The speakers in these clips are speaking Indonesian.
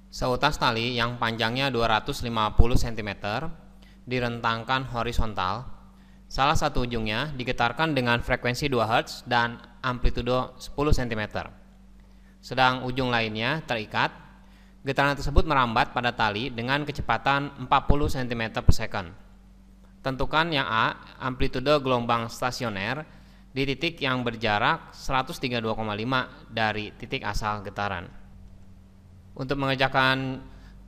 Seutas tali yang panjangnya 250 cm direntangkan horizontal. Salah satu ujungnya digetarkan dengan frekuensi 2 Hz dan amplitudo 10 cm. Sedang ujung lainnya terikat. Getaran tersebut merambat pada tali dengan kecepatan 40 cm per second. Tentukan yang A, amplitudo gelombang stasioner di titik yang berjarak 132,5 dari titik asal getaran. Untuk mengerjakan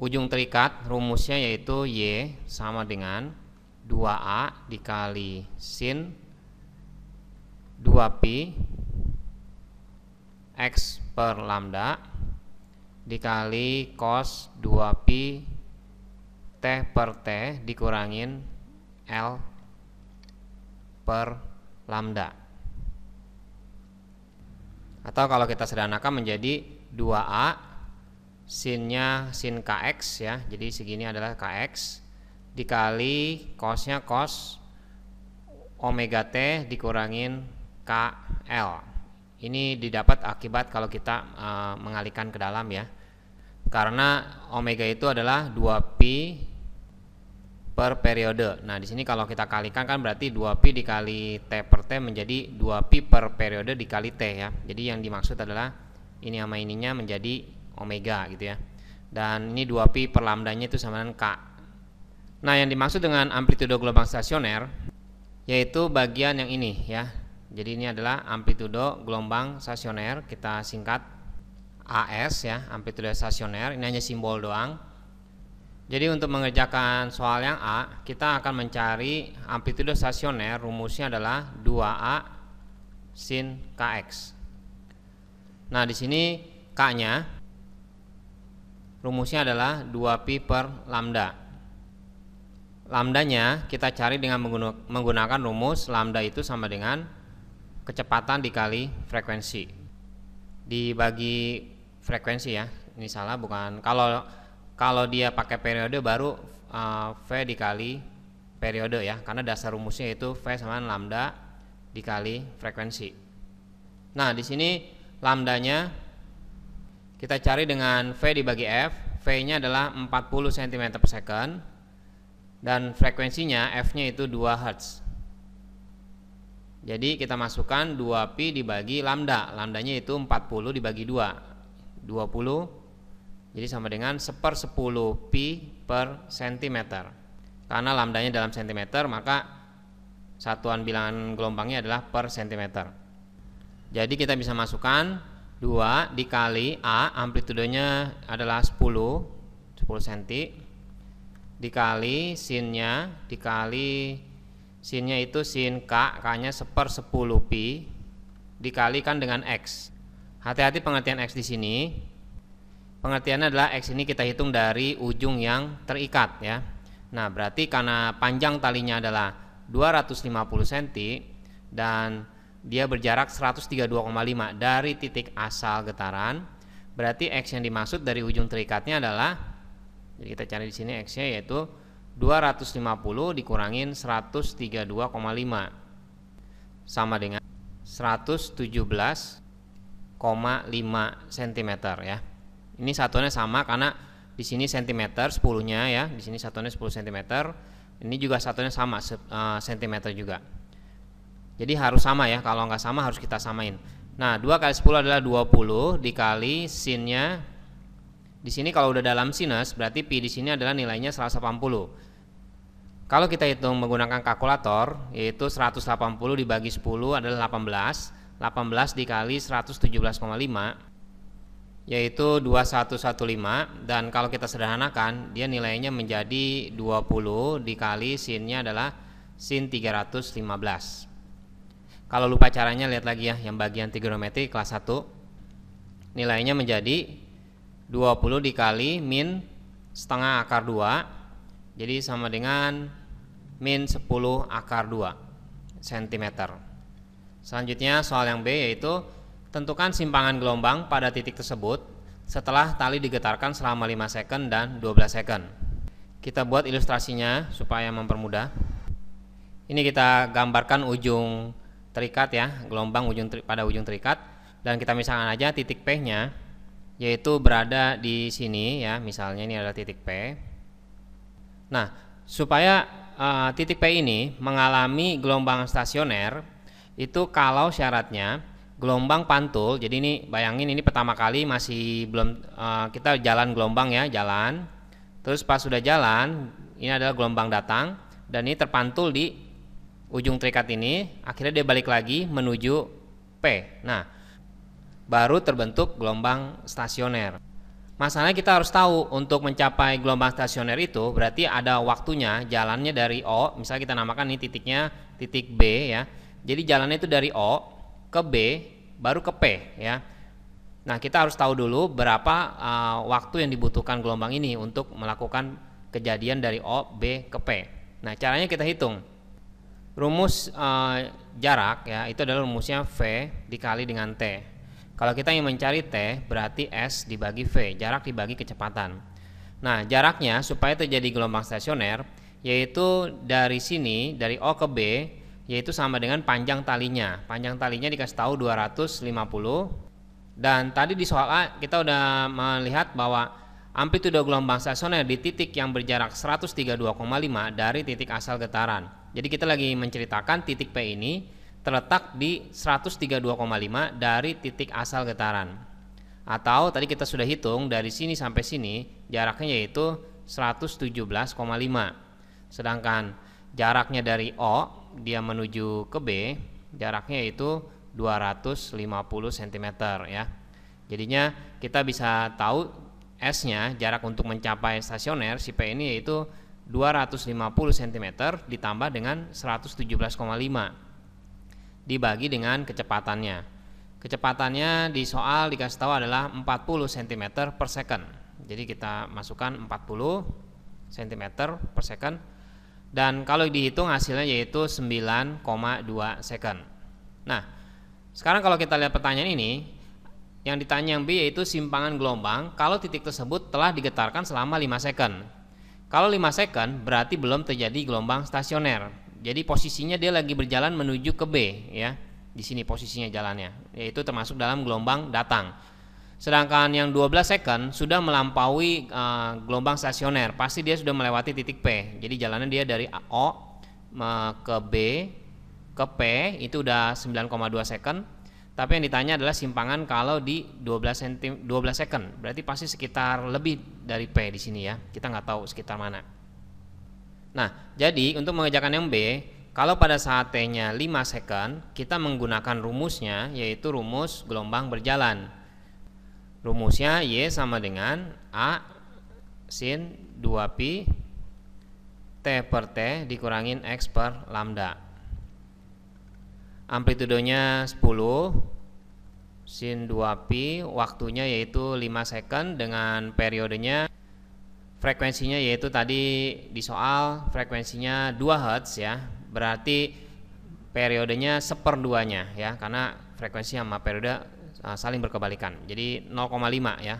ujung terikat, rumusnya yaitu Y sama dengan 2A dikali sin 2pi X per lambda dikali cos 2pi T per T dikurangin L per lambda. Atau kalau kita sederhanakan menjadi 2A sinnya sin kx ya, jadi segini adalah kx dikali cosnya cos omega t dikurangin kl. Ini didapat akibat kalau kita mengalihkan ke dalam ya, karena omega itu adalah 2pi per periode. Nah di sini kalau kita kalikan kan berarti 2pi dikali t per t menjadi 2pi per periode dikali t ya. Jadi yang dimaksud adalah ini sama ininya menjadi omega gitu ya, dan ini 2pi per lambdanya itu sama dengan K. Nah yang dimaksud dengan amplitudo gelombang stasioner yaitu bagian yang ini ya. Jadi ini adalah amplitudo gelombang stasioner, kita singkat AS ya, amplitudo stasioner. Ini hanya simbol doang. Jadi untuk mengerjakan soal yang A, kita akan mencari amplitudo stasioner. Rumusnya adalah 2A sin Kx. Nah di sini K-nya rumusnya adalah 2pi per lambda. Lambdanya kita cari dengan menggunakan rumus lambda itu sama dengan kecepatan dikali frekuensi dibagi frekuensi ya. Ini salah, bukan, kalau dia pakai periode baru V dikali periode ya, karena dasar rumusnya itu V sama lambda dikali frekuensi. Nah di sini lambdanya kita cari dengan V dibagi F. V-nya adalah 40 cm per second dan frekuensinya F-nya itu 2 Hz. Jadi kita masukkan 2pi dibagi lambda. Lambdanya itu 40 dibagi 2, 20. Jadi sama dengan 1/10 pi per cm. Karena lambdanya dalam cm, maka satuan bilangan gelombangnya adalah per cm. Jadi kita bisa masukkan 2 dikali A, amplitudonya adalah 10 cm, dikali sinnya, sinnya itu sin K, K-nya 1/10 pi, dikalikan dengan X. Hati-hati pengertian X di sini. Pengertiannya adalah X ini kita hitung dari ujung yang terikat ya. Nah berarti karena panjang talinya adalah 250 cm dan dia berjarak 132,5 dari titik asal getaran, berarti X yang dimaksud dari ujung terikatnya adalah, jadi kita cari di sini X-nya yaitu 250 dikurangin 132,5 sama dengan 117,5 cm ya. Ini satuannya sama karena di sini cm 10-nya ya, di sini satuannya 10 cm. Ini juga satuannya sama cm juga. Jadi harus sama ya, kalau nggak sama harus kita samain. Nah 2 kali 10 adalah 20 dikali sinnya. Di sini kalau udah dalam sinus berarti pi di sini adalah nilainya 180. Kalau kita hitung menggunakan kalkulator yaitu 180 dibagi 10 adalah 18. 18 dikali 117,5 yaitu 2115, dan kalau kita sederhanakan dia nilainya menjadi 20 dikali sinnya adalah sin 315. Kalau lupa caranya lihat lagi ya yang bagian trigonometri kelas 1. Nilainya menjadi 20 dikali min setengah akar 2. Jadi sama dengan min 10 akar 2 cm. Selanjutnya soal yang B yaitu tentukan simpangan gelombang pada titik tersebut setelah tali digetarkan selama 5 second dan 12 second. Kita buat ilustrasinya supaya mempermudah. Ini kita gambarkan ujung terikat ya, gelombang pada ujung terikat, dan kita misalkan aja titik P nya yaitu berada di sini ya, misalnya ini adalah titik P. Nah, supaya titik P ini mengalami gelombang stasioner, itu kalau syaratnya gelombang pantul. Jadi ini bayangin, ini pertama kali masih belum kita jalan gelombang ya, jalan. Terus pas sudah jalan, ini adalah gelombang datang dan ini terpantul di ujung terikat ini, akhirnya dia balik lagi menuju P. Nah, baru terbentuk gelombang stasioner. Masalahnya kita harus tahu untuk mencapai gelombang stasioner itu berarti ada waktunya, jalannya dari O, misalnya kita namakan ini titiknya titik B ya. Jadi jalannya itu dari O ke B baru ke P ya. Nah, kita harus tahu dulu berapa waktu yang dibutuhkan gelombang ini untuk melakukan kejadian dari O, B ke P. Nah, caranya kita hitung. Rumus jarak ya, itu adalah rumusnya V dikali dengan T. Kalau kita ingin mencari T, berarti S dibagi V, jarak dibagi kecepatan. Nah, jaraknya supaya terjadi gelombang stasioner, yaitu dari sini, dari O ke B, yaitu sama dengan panjang talinya. Panjang talinya dikasih tahu 250. Dan tadi di soal A, kita udah melihat bahwa amplitudo gelombang stasioner di titik yang berjarak 132,5 dari titik asal getaran. Jadi kita lagi menceritakan titik P ini terletak di 132,5 dari titik asal getaran. Atau tadi kita sudah hitung dari sini sampai sini jaraknya yaitu 117,5. Sedangkan jaraknya dari O dia menuju ke B, jaraknya yaitu 250 cm ya. Jadinya kita bisa tahu S-nya, jarak untuk mencapai stasioner si P ini yaitu 250 cm ditambah dengan 117,5 dibagi dengan kecepatannya. Kecepatannya di soal dikasih tahu adalah 40 cm per second. Jadi kita masukkan 40 cm per second. Dan kalau dihitung hasilnya yaitu 9,2 second. Nah, sekarang kalau kita lihat pertanyaan ini, yang ditanya yang B yaitu simpangan gelombang kalau titik tersebut telah digetarkan selama 5 second. Kalau 5 second berarti belum terjadi gelombang stasioner. Jadi posisinya dia lagi berjalan menuju ke B ya. Di sini posisinya jalannya, yaitu termasuk dalam gelombang datang. Sedangkan yang 12 second sudah melampaui gelombang stasioner, pasti dia sudah melewati titik P. Jadi jalannya dia dari O ke B ke P itu udah 9,2 second. Tapi yang ditanya adalah simpangan kalau di 12 second. Berarti pasti sekitar lebih dari P di sini ya. Kita nggak tahu sekitar mana. Nah, jadi untuk mengerjakan yang B, kalau pada saat T-nya 5 second, kita menggunakan rumusnya, yaitu rumus gelombang berjalan. Rumusnya Y sama dengan A sin 2pi T per T dikurangin X per lambda. Amplitudonya 10 sin 2pi, waktunya yaitu 5 second dengan periodenya, frekuensinya yaitu tadi di soal frekuensinya 2 Hz ya, berarti periodenya 1/2-nya ya, karena frekuensi sama periode saling berkebalikan, jadi 0,5 ya.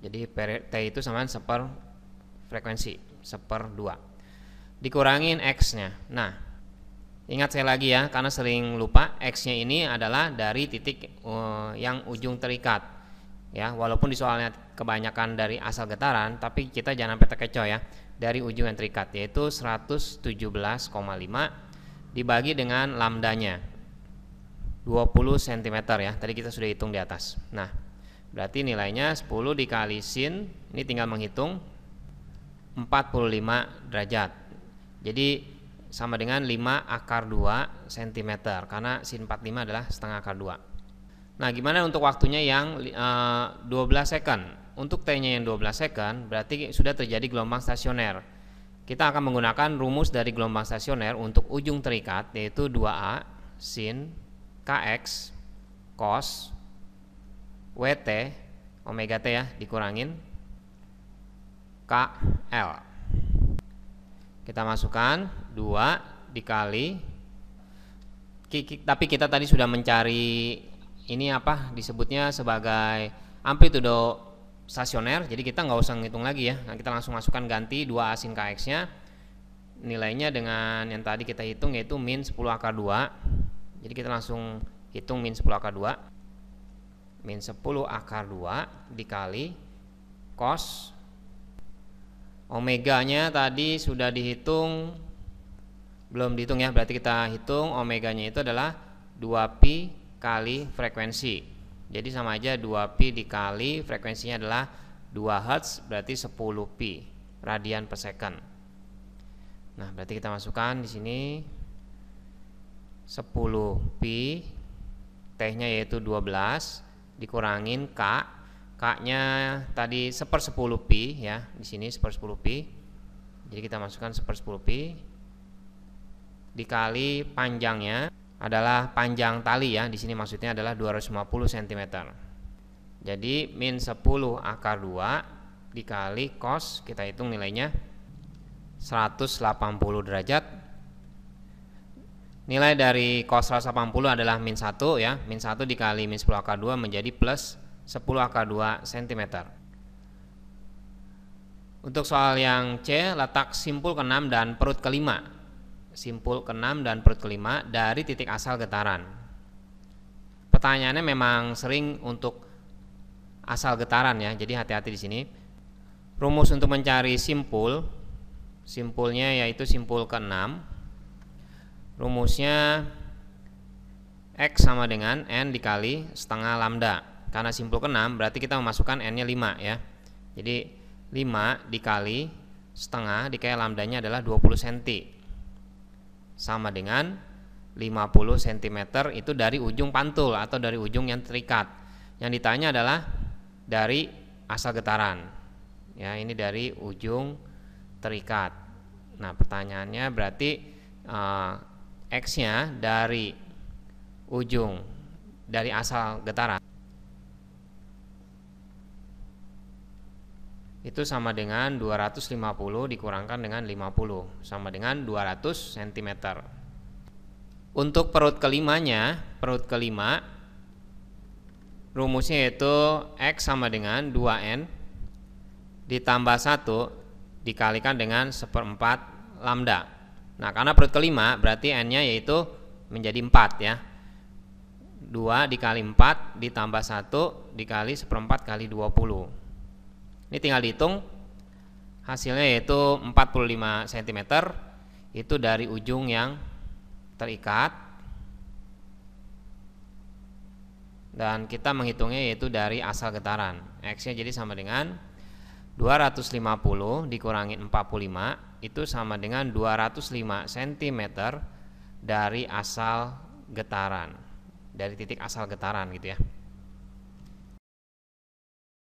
Jadi T itu sama frekuensi 1/2 dikurangin X-nya. Nah, ingat saya lagi ya, karena sering lupa, X-nya ini adalah dari titik yang ujung terikat ya, walaupun di soalnya kebanyakan dari asal getaran, tapi kita jangan sampai terkecoh ya, dari ujung yang terikat yaitu 117,5 dibagi dengan lambdanya 20 cm ya, tadi kita sudah hitung di atas. Nah, berarti nilainya 10 dikali sin, ini tinggal menghitung 45 derajat. Jadi sama dengan 5 akar 2 cm, karena sin 45 adalah setengah akar 2. Nah, gimana untuk waktunya yang 12 second? Untuk T-nya yang 12 second berarti sudah terjadi gelombang stasioner. Kita akan menggunakan rumus dari gelombang stasioner untuk ujung terikat, yaitu 2A sin Kx cos Wt omega T ya, dikurangin KL. Kita masukkan 2 dikali, tapi kita tadi sudah mencari ini apa disebutnya sebagai amplitudo stasioner, jadi kita nggak usah ngitung lagi ya. Nah, kita langsung masukkan ganti 2A sin Kx nya, nilainya dengan yang tadi kita hitung yaitu min 10 akar 2. Jadi kita langsung hitung min 10 akar 2. min 10 akar 2 dikali cos omeganya tadi sudah dihitung, belum dihitung ya, berarti kita hitung omeganya itu adalah 2pi kali frekuensi. Jadi sama aja 2pi dikali frekuensinya adalah 2 Hz, berarti 10pi radian per second. Nah, berarti kita masukkan di sini 10pi, T-nya yaitu 12 dikurangin K. K-nya tadi 1/10pi ya, di sini 1/10pi. Jadi kita masukkan 1/10pi dikali panjangnya adalah panjang tali ya. Di sini maksudnya adalah 250 cm. Jadi min 10 akar 2 dikali cos, kita hitung nilainya 180 derajat. Nilai dari cos 180 adalah min 1 ya. Min 1 dikali min 10 akar 2 menjadi plus 10 akar 2 cm. Untuk soal yang C, letak simpul ke-6 dan perut ke-5. Simpul ke-6 dan perut ke-5 dari titik asal getaran. Pertanyaannya memang sering untuk asal getaran ya, jadi hati-hati di sini. Rumus untuk mencari simpulnya yaitu simpul ke-6. Rumusnya X sama dengan N dikali setengah lambda. Karena simpul ke-6 berarti kita memasukkan N-nya 5 ya. Jadi 5 dikali setengah dikali lambdanya adalah 20 cm, sama dengan 50 cm itu dari ujung pantul atau dari ujung yang terikat. Yang ditanya adalah dari asal getaran ya, ini dari ujung terikat. Nah, pertanyaannya berarti X-nya dari ujung dari asal getaran itu sama dengan 250 dikurangkan dengan 50, sama dengan 200 cm. Untuk perut kelimanya, perut kelima rumusnya yaitu X sama dengan 2N ditambah 1 dikalikan dengan 1/4 lambda. Nah, karena perut kelima berarti N-nya yaitu menjadi 4 ya. 2 dikali 4 ditambah 1 dikali 1/4 kali 20. Ini tinggal dihitung, hasilnya yaitu 45 cm itu dari ujung yang terikat, dan kita menghitungnya yaitu dari asal getaran. X-nya jadi sama dengan 250 dikurangi 45 itu sama dengan 205 cm dari asal getaran, dari titik asal getaran gitu ya.